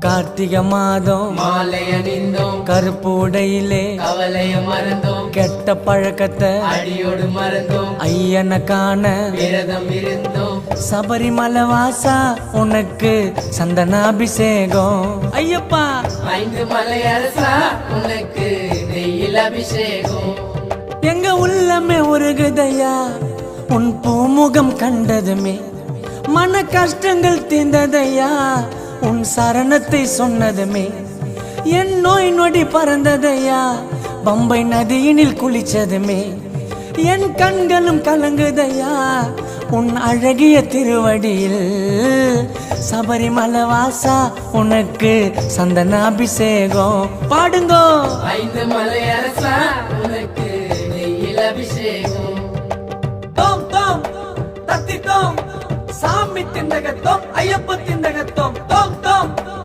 கார்த்திகை மாதம் மாலை அணிந்தோம், கருப்பு உடையிலே கவலைய மறந்தோம், கெட்ட பழக்கத்தை அடியோடு மறந்தோம், ஐயனை காண விரதம் இருந்தோம். சபரிமலை வாசா உனக்கு சந்தனாபிஷேகம். ஐயப்பா 5 மலை அரசா உனக்கு நெய்யில் அபிஷேகம். எங்க உள்ளமே உருகுதையா உன் பூமுகம் கண்டதுமே, மன கஷ்டங்கள் தீர்ந்ததையா உன் சரணத்தை சொன்னதுமே, என் நோய் நொடி பறந்ததையா பம்பை நதியினில் குளிச்சதுமே, என் கண்களும் கலங்குதையா உன் அழகிய திருவடியில். சபரிமலை வாசா உனக்கு சந்தனாபிஷேகம். பாடுங்கோ 5 மலை அரசா உனக்கு நெய்யில் அபிஷேகம். தோம் தோம் தத்தி தோம் சாமி திண்டகத்தோம் ஐயப்ப திண்டகத்தோம் தோம்